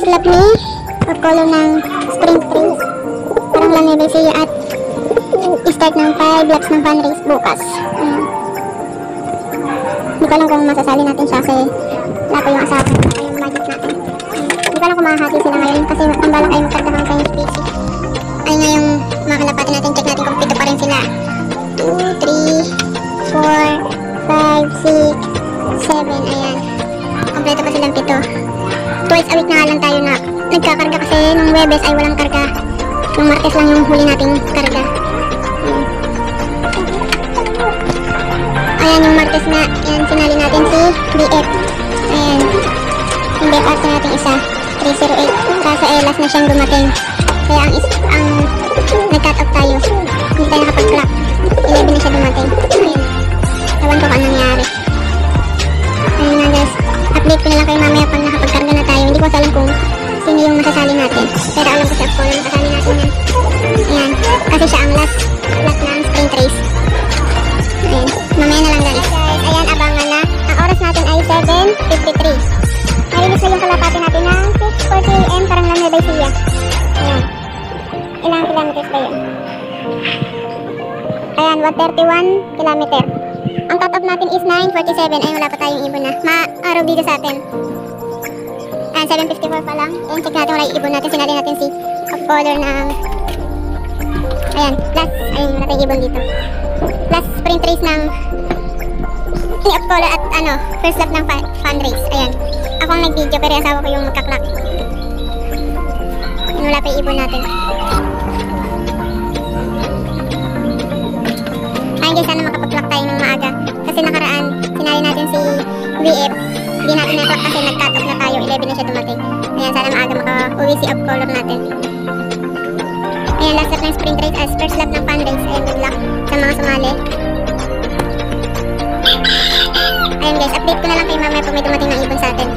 first lap ni of color ng sprint race. Parang lang may siya at start ng 5 laps ng fan race bukas. Hindi ko alam kung masasali natin siya kasi wala ko yung asawa ko yung budget natin. Hindi ko alam kung makahati sila ngayon kasi ang balak ay magkargahan kayo ng PC. Ay nga yung mga kalapatin natin, check natin kung pito pa rin sila. 2, 3, 4, 5, 6, 7, ayan. Kompleto pa silang pito. Twice a week na nga lang tayo na nagkakarga kasi nung Webes ay walang karga. Nung Martes lang yung huli nating karga. Ayan yung Martes na, ayan, sinali natin si BF. Ayan, yung BF after natin isa, 308. Kaso last na siyang dumating. Kaya ang nag-cut off tayo. Hindi tayo nakapag-clock. 11 na siya dumating. Ayan, ewan ko kung anong nangyari. Ayun na guys, update ko na lang kayo mamaya pag nakapagkarga na tayo. Hindi ko alam kung sino yung masasali natin. Pero alam ko si Apollo masasali natin yan. Ayan, kasi siya ang last lap ng sprint race. Ayan, mamaya na lang guys. Ayan, abangan na. Ang oras natin ay 7:53. Narilis na yung kalapati natin ng 6:40 AM. Parang lang na siya. Ayan, ilang kilometers ba yun? Ayan, 131 kilometer. Ang cut-off natin is 9:47. Ayun, wala pa tayong ibon na. Ma-araw dito sa atin. Ayan, 7:54 pa lang. Ayan, check natin wala yung ibon natin. Sinali natin si of color ng... Ayan, last. Ayun, wala tayong ibon dito. Last sprint race ng ni of color at ano, first lap ng fan race. Ayan, ako ang nag-video pero yung asawa ko yung magka-clock. Ayan, wala pa yung ibon natin. Ayun guys, sana makapag-clock tayo ng maaga. Kasi nakaraan, sinali natin si VF. Hindi natin na-clock kasi nag-cut off na tayo. 11 na siya dumating. Ayan, sana maaga maka-uwi si of color natin. Ayan, last lap ng sprint race as first lap ng fan race. Ayan, good luck sa mga sumali. Ayan guys, update ko na lang kayo mamaya pag may dumating ng ibon sa atin.